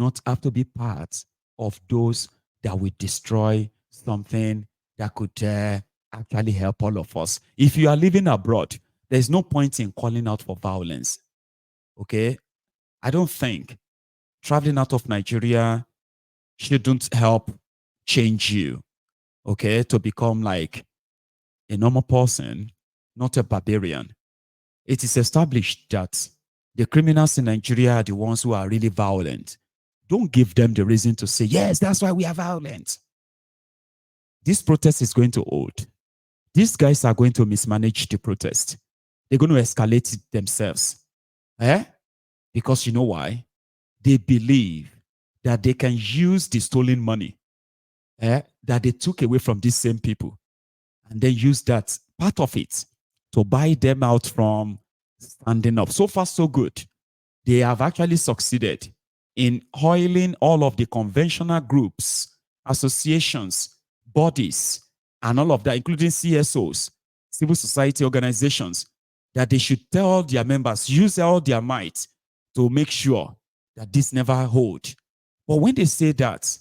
not have to be part of those that will destroy something that could actually help all of us. If you are living abroad, there's no point in calling out for violence. Okay? I don't think traveling out of Nigeria shouldn't help change you, okay, to become like a normal person, not a barbarian. It is established that the criminals in Nigeria are the ones who are really violent. Don't give them the reason to say, yes, that's why we are violent. This protest is going to hold. These guys are going to mismanage the protest. They're going to escalate it themselves. Because you know why? They believe that they can use the stolen money that they took away from these same people and then use that part of it to buy them out from standing up. So far, so good. They have actually succeeded in oiling all of the conventional groups, associations, bodies, and all of that, including CSOs, civil society organizations, that they should tell their members, use all their might to make sure that this never hold. But when they say that,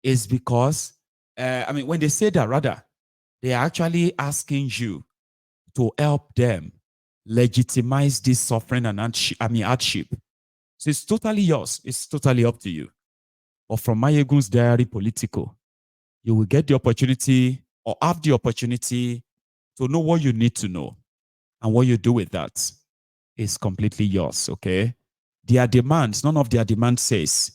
is because, when they say that, rather, they are actually asking you to help them legitimize this suffering and hardship. So it's totally yours. It's totally up to you. But from Mayegun's Diary Political, you will get the opportunity or have the opportunity to know what you need to know. And what you do with that is completely yours, okay? Their demands, none of their demands says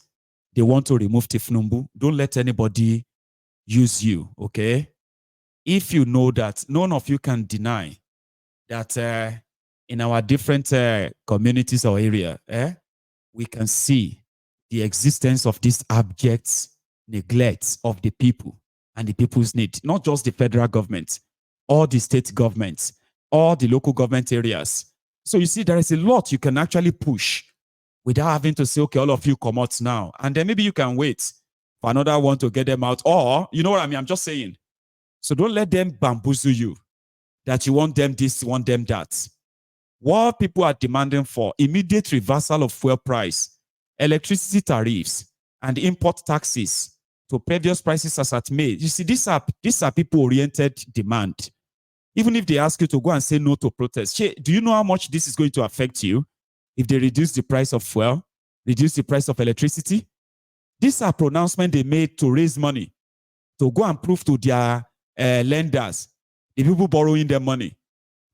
they want to remove Tinubu. Don't let anybody use you, okay? If you know that, none of you can deny that in our different communities or area, we can see the existence of this abject neglect of the people and the people's need, not just the federal government, all the state governments, all the local government areas. So you see, there is a lot you can actually push without having to say, okay, all of you come out now. And then maybe you can wait for another one to get them out. Or, you know what I mean? I'm just saying. So don't let them bamboozle you that you want them this, you want them that. What people are demanding for, immediate reversal of fuel price, electricity tariffs, and import taxes to previous prices as at May. You see, these are people-oriented demand. Even if they ask you to go and say no to protest, do you know how much this is going to affect you if they reduce the price of fuel, reduce the price of electricity? These are pronouncements they made to raise money, to go and prove to their lenders, the people borrowing their money,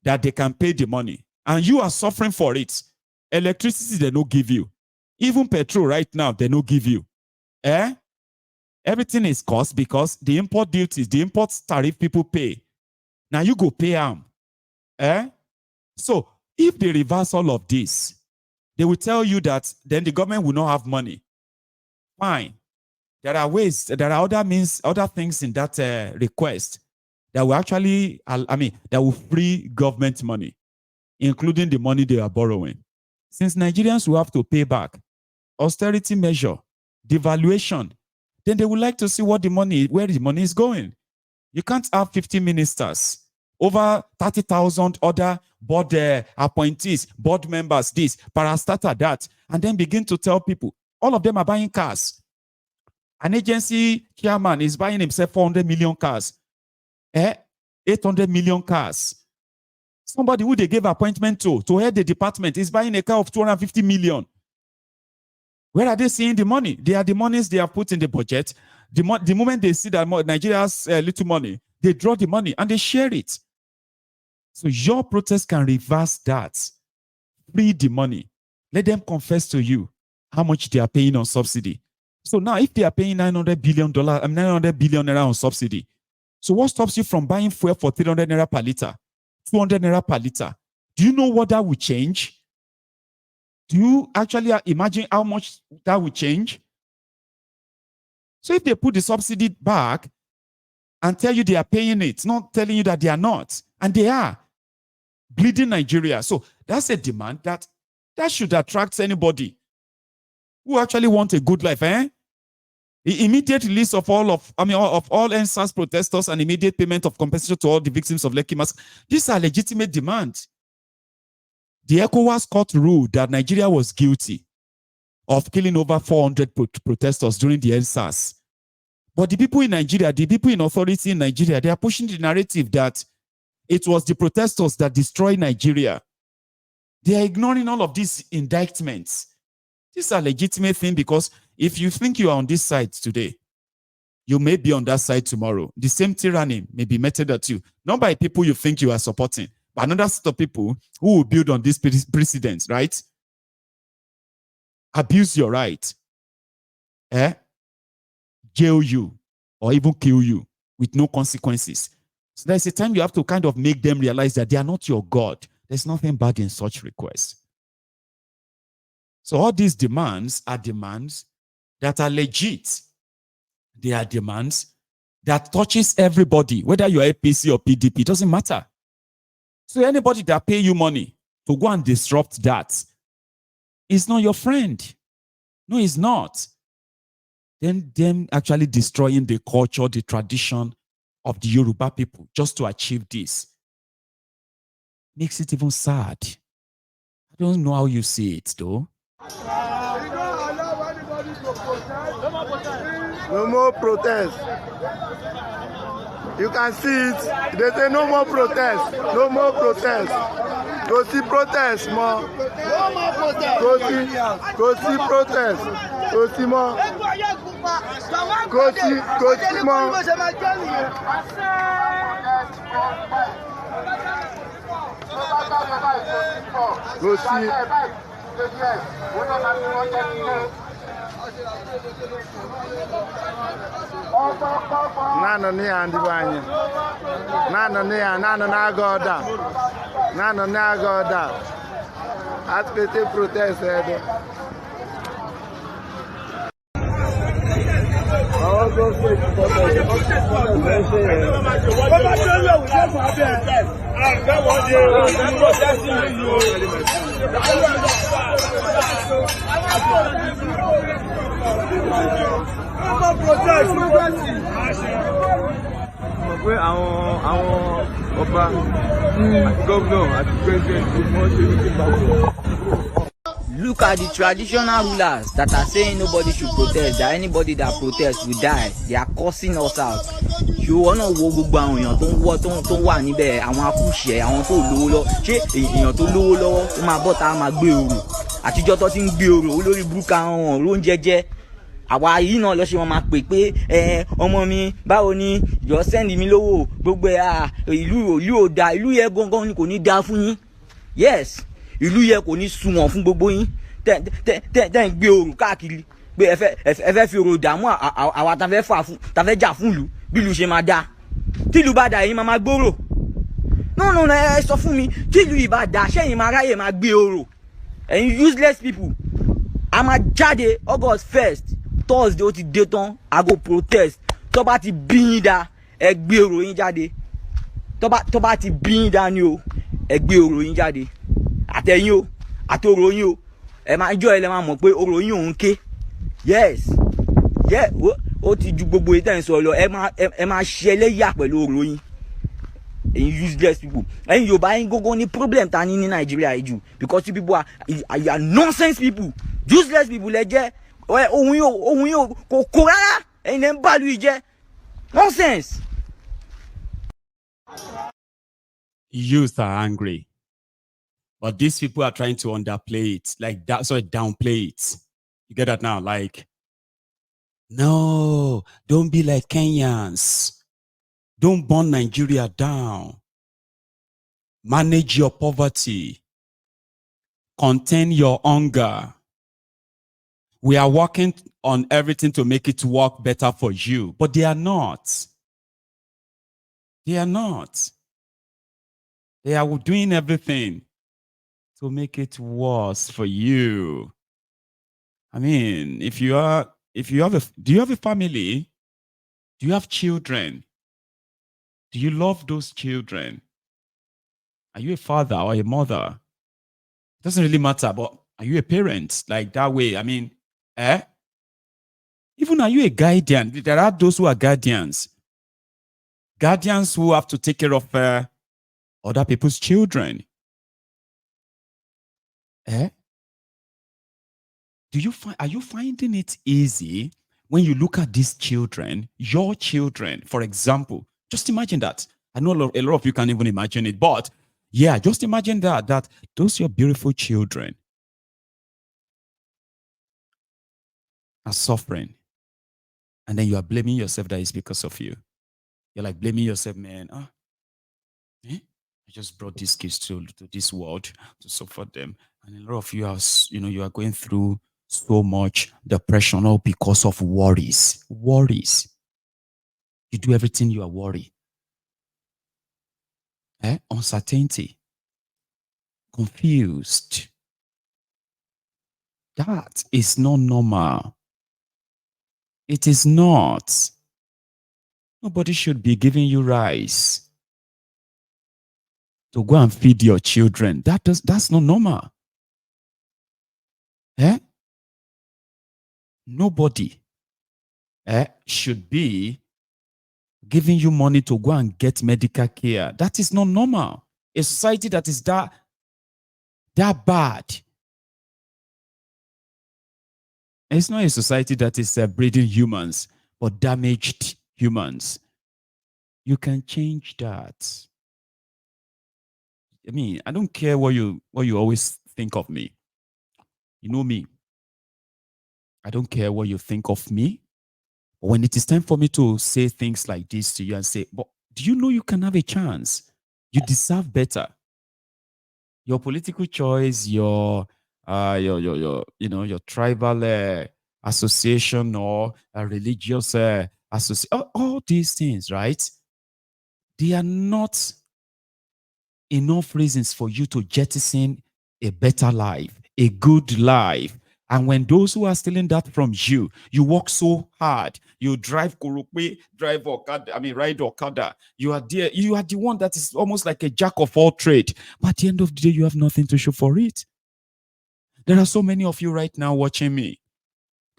that they can pay the money. And you are suffering for it. Electricity, they don't give you. Even petrol right now, they don't give you. Everything is cost because the import duties, the import tariff people pay. Now you go pay them. So if they reverse all of this, they will tell you that then the government will not have money. Fine. There are ways, there are other means, other things in that request that will actually, that will free government money, including the money they are borrowing. Since Nigerians will have to pay back, austerity measure, devaluation, then they would like to see where the money is going. You can't have 50 ministers, over 30,000 other board appointees, board members, this, parastatal, that, and then begin to tell people, all of them are buying cars. An agency chairman is buying himself 400 million cars, 800 million cars. Somebody who they gave appointment to head the department is buying a car of 250 million. Where are they seeing the money? They are the monies they have put in the budget. The moment they see that Nigeria has little money, they draw the money and they share it. So your protest can reverse that. Free the money. Let them confess to you how much they are paying on subsidy. So now if they are paying $900 billion naira on subsidy, so what stops you from buying fuel for 300 naira per liter, 200 naira per liter? Do you know what that will change? Do you actually imagine how much that will change? So if they put the subsidy back and tell you they are paying it, not telling you that they are not, and they are bleeding Nigeria. So that's a demand that should attract anybody who actually want a good life. The immediate release of all NSAS protesters and immediate payment of compensation to all the victims of Lekki massacre. These are legitimate demands. The ECOWAS court ruled that Nigeria was guilty of killing over 400 protesters during the NSAS. But the people in Nigeria, the people in authority in Nigeria, they are pushing the narrative that it was the protesters that destroyed Nigeria. They are ignoring all of these indictments. These are legitimate things, because if you think you are on this side today, you may be on that side tomorrow. The same tyranny may be meted at you, not by people you think you are supporting, but another set of people who will build on this precedent, right? Abuse your right, jail you, or even kill you with no consequences. So there's a time you have to kind of make them realize that they are not your God. There's nothing bad in such requests. So all these demands are demands that are legit. They are demands that touches everybody, whether you're APC or PDP, it doesn't matter. So anybody that pay you money to go and disrupt that is not your friend. No, it's not. Then them actually destroying the culture, the tradition of the Yoruba people just to achieve this makes it even sad. I don't know how you see it, though. No more protest. You can see it. They say no more protest. No more protest. Go see protest more. No more protest. Go see protest. Go see more. Go see more. Go see. Nano ni andi banye. Nano ni nano na goda. Nano na goda. Aspete protest ede. Pé àwọn ọba àti gómìnà àti president wọ́n ṣe ní ìgbà. Look at the traditional rulers that are saying nobody should protest, that anybody that protests will die. They are cursing us out. Ṣùgbọ́n náà wo gbogbo àwọn èèyàn tó wà níbẹ̀, àwọn akúṣẹ̀, àwọn tó lówó lọ. Ṣé èèyàn tó lówó lọ́wọ́ ó máa bọ́ tá a máa gbé orò? Àtijọ́ tó ti ń gbé orò olórí burúkú àwọn ló ń jẹ́jẹ́. Àwa yìí náà lọ ṣe wọn máa pè pé ọmọ mi báwo ni yọ sẹ́ndì mi lówó gbogbo ìlú ò da, ìlú yẹ gangan ni kò ní da fún yín. Yes, ìlú yẹ kò ní sunwọ̀n fún gbogbo yín tẹ́ ń gbé orò káàkiri pé ẹ fẹ́ fi orò dààmú àwa ta fẹ́ jà fún ìlú bí ìlú ṣe máa da. Tí ìlú bá da yín máa gbòòrò. No, ẹ sọ fún mi, tí ìlú yìí bá da ṣẹ́yìn máa ráyè máa gbé orò. Ẹ̀yin useless people. A máa jáde August 1st Thursday ó ti dé tán, I go protest. Tó bá ti bí yín dá ẹ gbé orò yín jáde. Tó bá ti bí yín dá ni o ẹ gbé orò yín jáde. Àtẹ̀yìn o àti orò yín o ẹ máa jọ ẹ lẹ máa mọ̀ pé orò yín òun ké. Yes, ó ti ju gbogbo ìtẹ̀ ń sọ lọ. Ẹ máa ṣe ẹlẹ́yà pẹ̀lú orò yín. Ẹ̀yin useless people. Ẹ̀yin Yorùbá yín gógó ní problem ta ní Nàìjíríà yìí jù, because you people are nonsense people, useless people lẹ jẹ́. Ohun yóò kò rárá. Ẹ̀yin lẹ ń bàlú yìí jẹ́. Nonsense. Youth are angry, but these people are trying to underplay it, like that, so downplay it. You get that now? Like, no, don't be like Kenyans. Don't burn Nigeria down. Manage your poverty. Contain your hunger. We are working on everything to make it work better for you, but they are not. They are not. They are doing everything to make it worse for you. I mean, do you have a family? Do you have children? Do you love those children? Are you a father or a mother? It doesn't really matter, but are you a parent? Like that way, I mean, even are you a guardian? There are those who are guardians. Guardians who have to take care of other people's children. Are you finding it easy when you look at these children, your children, for example? Just imagine that. I know a lot of you can't even imagine it, but yeah, just imagine that those your beautiful children are suffering, and then you are blaming yourself that it's because of you. You're like blaming yourself, man. I just brought these kids to this world to suffer them. And a lot of you are, you are going through so much depression all because of worries. Worries. You do everything you are worried. Uncertainty. Confused. That is not normal. It is not. Nobody should be giving you rice to go and feed your children. That's not normal. Nobody should be giving you money to go and get medical care. That is not normal. A society that is that bad. It's not a society that is breeding humans, but damaged humans. You can change that. I mean, I don't care what you always think of me. You know me. I don't care what you think of me. But when it is time for me to say things like this to you and say, but do you know you can have a chance? You deserve better. Your political choice, your tribal association or a religious association, all these things, right? They are not enough reasons for you to jettison a better life, a good life. And when those who are stealing that from you, you work so hard, you drive Kurupe, ride Okada, you are there, you are the one that is almost like a jack of all trade. But at the end of the day, you have nothing to show for it. There are so many of you right now watching me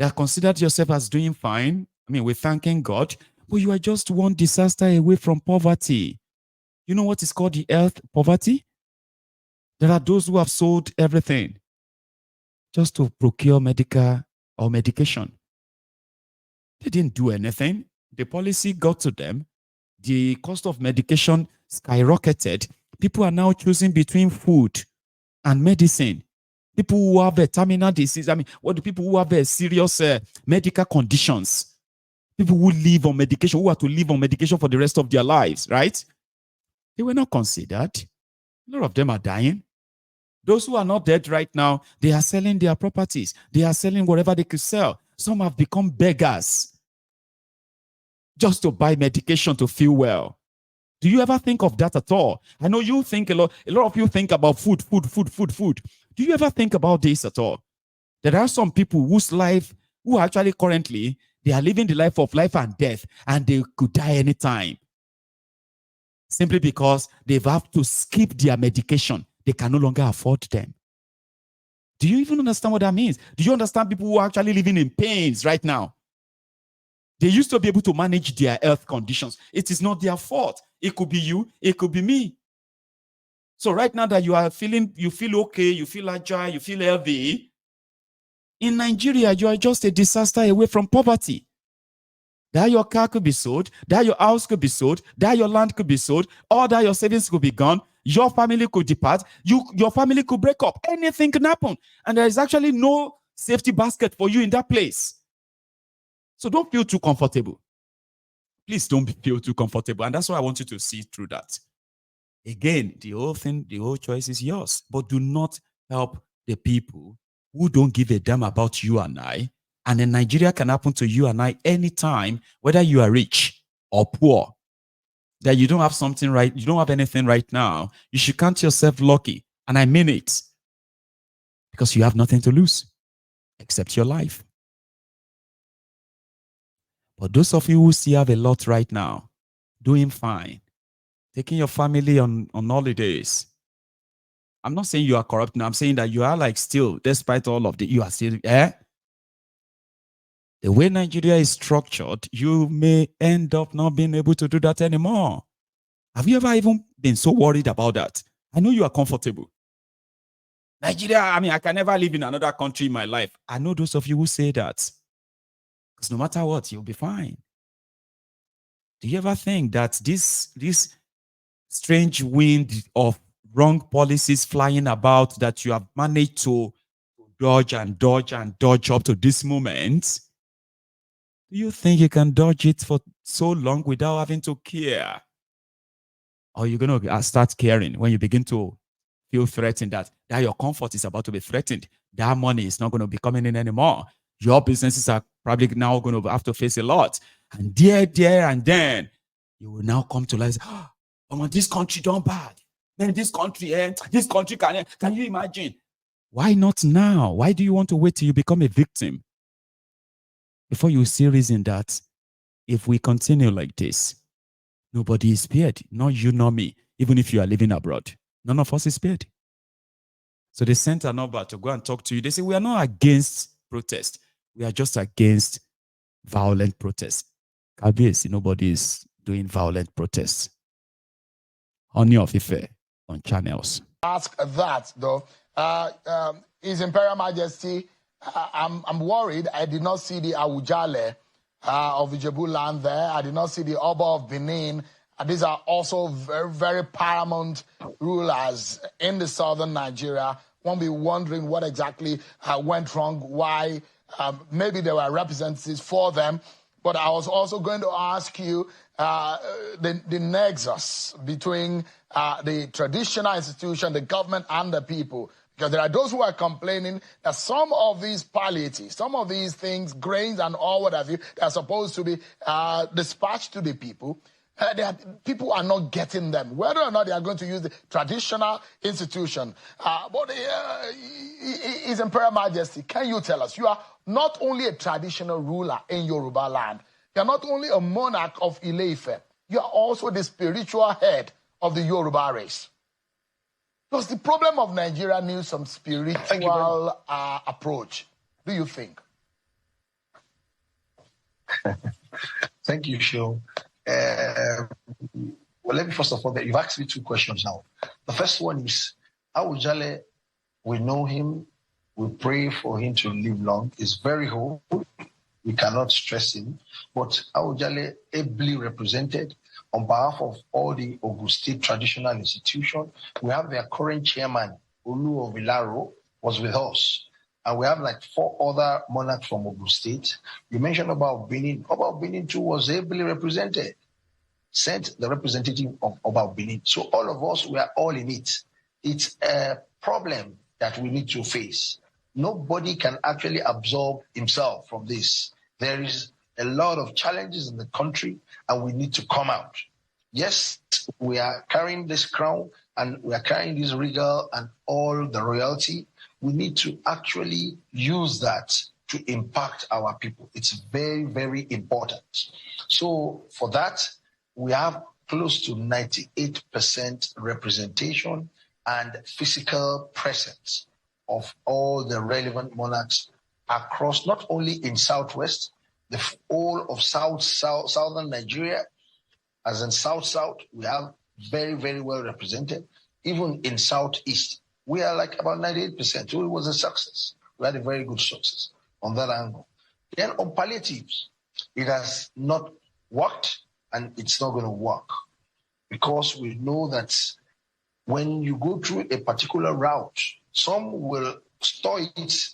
that considered yourself as doing fine. I mean, we're thanking God, but you are just one disaster away from poverty. You know what is called the health poverty? There are those who have sold everything just to procure medication. They didn't do anything. The policy got to them. The cost of medication skyrocketed. People are now choosing between food and medicine. People who have a terminal disease, what do people who have serious medical conditions? People who live on medication, who have to live on medication for the rest of their lives, right? They were not considered. A lot of them are dying. Those who are not dead right now, they are selling their properties. They are selling whatever they could sell. Some have become beggars just to buy medication to feel well. Do you ever think of that at all? I know you think a lot of you think about food. Do you ever think about this at all? There are some people whose life, who actually currently, they are living the life of life and death, and they could die anytime. Simply because they've have to skip their medication. They can no longer afford them. Do you even understand what that means? Do you understand people who are actually living in pains right now? They used to be able to manage their health conditions. It is not their fault. It could be you, it could be me. So right now that you feel okay, you feel agile, you feel healthy, in Nigeria, you are just a disaster away from poverty. That your car could be sold, that your house could be sold, that your land could be sold, or that your savings could be gone, your family could depart, your family could break up. Anything can happen. And there is actually no safety basket for you in that place. So don't feel too comfortable. Please don't feel too comfortable. And that's why I want you to see through that. Again, the whole choice is yours. But do not help the people who don't give a damn about you and I. And in Nigeria can happen to you and I anytime, whether you are rich or poor. That you don't have something right, you don't have anything right now. You should count yourself lucky. And I mean it. Because you have nothing to lose except your life. But those of you who still have a lot right now, doing fine, taking your family on holidays. I'm not saying you are corrupt now. I'm saying that you are like still, despite all of the, you are still, the way Nigeria is structured, you may end up not being able to do that anymore. Have you ever even been so worried about that? I know you are comfortable. Nigeria, I mean, I can never live in another country in my life. I know those of you who say that. Because no matter what, you'll be fine. Do you ever think that this strange wind of wrong policies flying about that you have managed to dodge and dodge and dodge up to this moment, do you think you can dodge it for so long without having to care? Or you're going to start caring when you begin to feel threatened that your comfort is about to be threatened. That money is not going to be coming in anymore. Your businesses are probably now going to have to face a lot. And there, and then you will now come to realize, oh, this country don't bad. Man, this country can you imagine? Why not now? Why do you want to wait till you become a victim? Before you see reason that if we continue like this, nobody is spared. Not you, nor me. Even if you are living abroad, none of us is spared. So they sent a number to go and talk to you. They say, we are not against protest. We are just against violent protest. Obviously, nobody is doing violent protests. Oni of Ife on channels. Ask that though. His Imperial Majesty, I'm worried. I did not see the Awujale of Ijebu land there. I did not see the Oba of Benin. These are also very, very paramount rulers in the southern Nigeria. Won't be wondering what exactly went wrong, why maybe there were representatives for them. But I was also going to ask you the nexus between the traditional institution, the government, and the people. Because there are those who are complaining that some of these palliatives, some of these things, grains and all what have you, that are supposed to be dispatched to the people, people are not getting them, whether or not they are going to use the traditional institution. But His Imperial Majesty, can you tell us, you are not only a traditional ruler in Yoruba land, you are not only a monarch of Ile-Ife, you are also the spiritual head of the Yoruba race. Because the problem of Nigeria needs some spiritual approach, do you think? Thank you, Shil. Well, let me first of all, you've asked me two questions now. The first one is, Awujale, we know him, we pray for him to live long. He's very old, we cannot stress him, but Awujale ably represented on behalf of all the Ogun State traditional institutions. We have their current chairman, Olu of Ilaro, was with us. And we have like 4 other monarchs from Ogun State. You mentioned about Benin. About Benin too was ably represented. Sent the representative of about Benin. So all of us, we are all in it. It's a problem that we need to face. Nobody can actually absorb himself from this. There is a lot of challenges in the country and we need to come out. Yes, we are carrying this crown and we are carrying this regal and all the royalty. We need to actually use that to impact our people. It's very, very important. So for that, we have close to 98% representation and physical presence of all the relevant monarchs across, not only in Southwest, the whole of southern Nigeria, as in South, we have very, very well represented. Even in Southeast, we are like about 98%. So it was a success. We had a very good success on that angle. Then on palliatives, it has not worked and it's not going to work because we know that when you go through a particular route, some will store it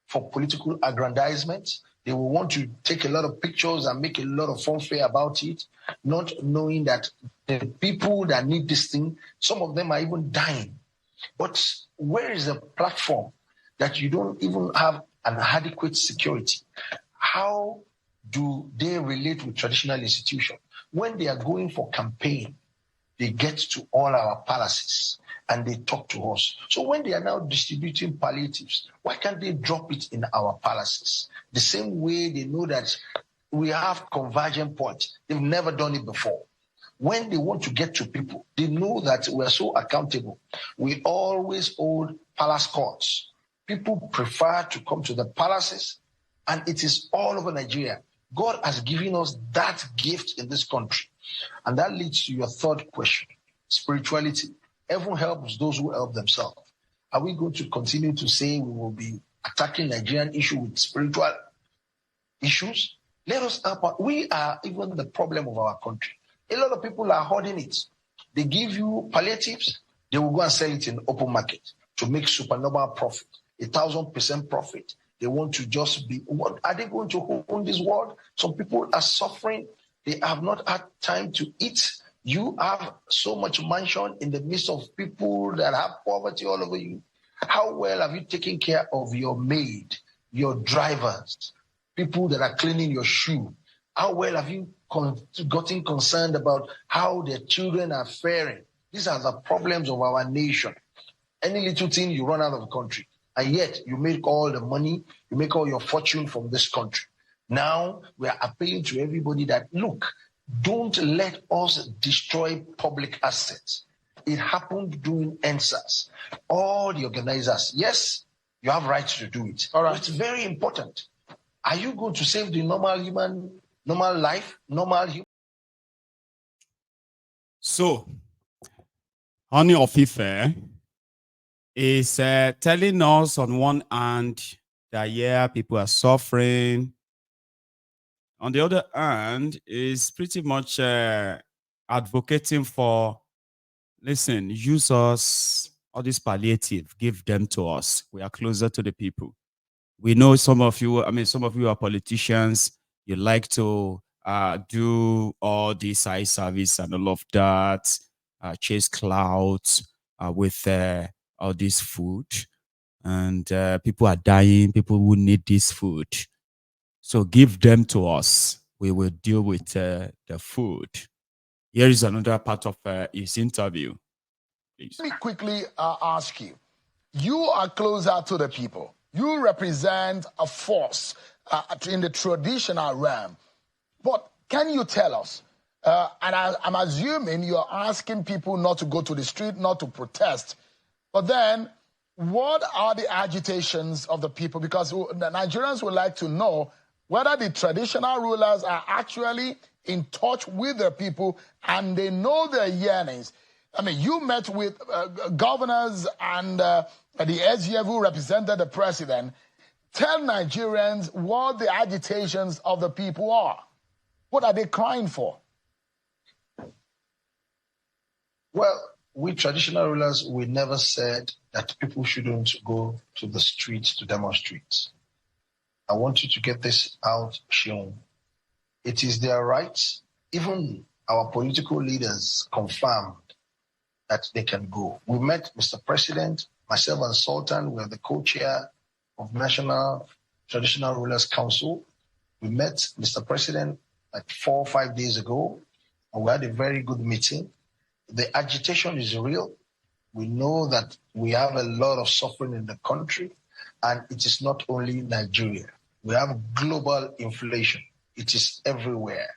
for political aggrandizement. They will want to take a lot of pictures and make a lot of fanfare about it, not knowing that the people that need this thing, some of them are even dying. But where is a platform that you don't even have an adequate security? How do they relate with traditional institutions? When they are going for campaign, they get to all our palaces and they talk to us. So when they are now distributing palliatives, why can't they drop it in our palaces? The same way they know that we have convergent points. They've never done it before. When they want to get to people, they know that we are so accountable. We always hold palace courts. People prefer to come to the palaces, and it is all over Nigeria. God has given us that gift in this country. And that leads to your third question, spirituality. Heaven helps those who help themselves. Are we going to continue to say we will be attacking Nigerian issue with spiritual issues? Let us help. We are even the problem of our country. A lot of people are hoarding it. They give you palliatives, they will go and sell it in the open market to make supernormal profit, 1,000% profit. They want to just be, what are they going to own this world? Some people are suffering. They have not had time to eat. You have so much mansion in the midst of people that have poverty all over you. How well have you taken care of your maid, your drivers, people that are cleaning your shoe? How well have you gotten concerned about how their children are faring? These are the problems of our nation. Any little thing, you run out of the country. And yet, you make all the money, you make all your fortune from this country. Now, we are appealing to everybody that, look, don't let us destroy public assets. It happened during NSAS. All the organizers, yes, you have rights to do it. All right. But it's very important. Are you going to save the normal life, normal human? So, Honey of Ife is telling us on one hand that, yeah, people are suffering. On the other hand, is pretty much advocating for, listen, use us, all this palliative, give them to us. We are closer to the people. We know some of you are politicians. You like to do all this eye service and all of that, chase clouds with all this food. And people are dying, people who need this food. So give them to us. We will deal with the food. Here is another part of his interview. Please. Let me quickly ask you. You are closer to the people. You represent a force in the traditional realm. But can you tell us, and I'm assuming you're asking people not to go to the street, not to protest, but then what are the agitations of the people? Because the Nigerians would like to know whether the traditional rulers are actually in touch with their people and they know their yearnings. I mean, you met with governors and the SGF who represented the president. Tell Nigerians what the agitations of the people are. What are they crying for? Well, we traditional rulers, we never said that people shouldn't go to the streets to demonstrate. I want you to get this out, Shion. It is their right. Even our political leaders confirmed that they can go. We met Mr. President, myself and Sultan, we are the co-chair of National Traditional Rulers Council. We met Mr. President like 4 or 5 days ago, and we had a very good meeting. The agitation is real. We know that we have a lot of suffering in the country, and it is not only Nigeria. We have global inflation. It is everywhere,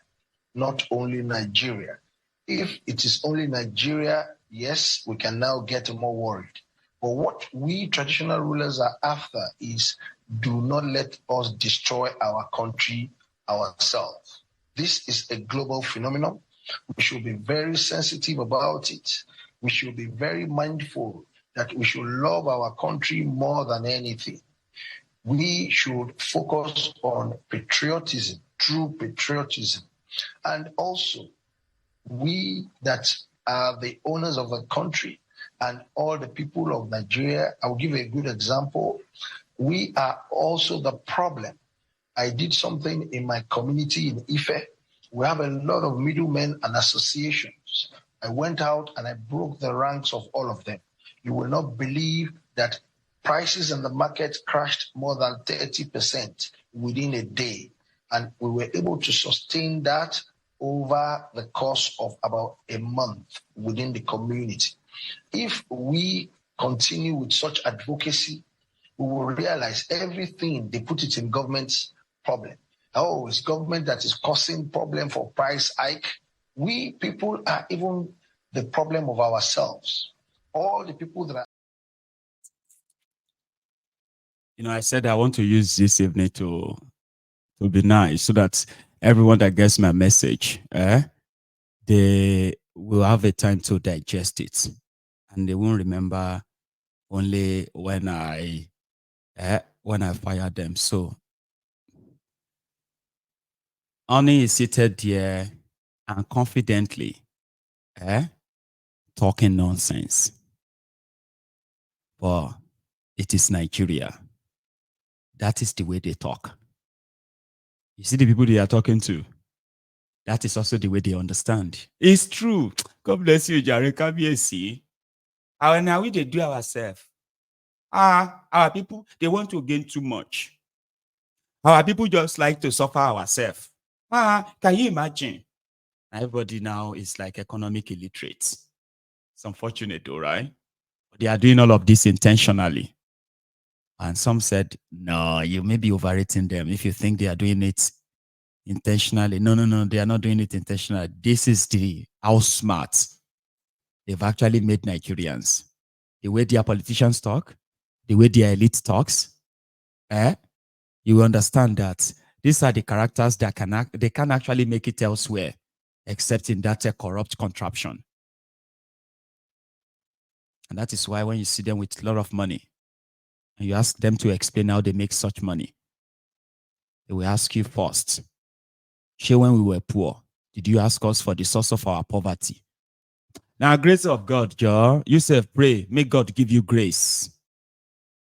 not only Nigeria. If it is only Nigeria, yes, we can now get more worried. But what we traditional rulers are after is, do not let us destroy our country ourselves. This is a global phenomenon. We should be very sensitive about it. We should be very mindful that we should love our country more than anything. We should focus on patriotism, true patriotism. And also, we that are the owners of the country and all the people of Nigeria, I will give you a good example. We are also the problem. I did something in my community in Ife. We have a lot of middlemen and associations. I went out and I broke the ranks of all of them. You will not believe that prices in the market crashed more than 30% within a day. And we were able to sustain that over the course of about a month within the community. If we continue with such advocacy, we will realize everything, they put it in government's problem. Oh, it's government that is causing problem for price hike. We people are even the problem of ourselves. All the people that are... I said I want to use this evening to be nice so that everyone that gets my message, they will have a time to digest it. And they won't remember only when I fire them. So Oni is seated there and confidently talking nonsense. But it is Nigeria. That is the way they talk. You see the people they are talking to? That is also the way they understand. It's true. God bless you, Jare Kabiesi. And now we they do ourselves. Our people, they want to gain too much. Our people just like to suffer ourselves. Can you imagine? Everybody now is like economic illiterate. It's unfortunate though, right? But they are doing all of this intentionally. And some said, no, you may be overrating them if you think they are doing it intentionally. No, they are not doing it intentionally. This is how smart they've actually made Nigerians. The way their politicians talk, the way their elite talks, you understand that these are the characters that they can actually make it elsewhere, except in that corrupt contraption. And that is why when you see them with a lot of money, and you ask them to explain how they make such money, they will ask you first, Sure, when we were poor, did you ask us for the source of our poverty? Now, grace of God, Joe, you say pray, may God give you grace.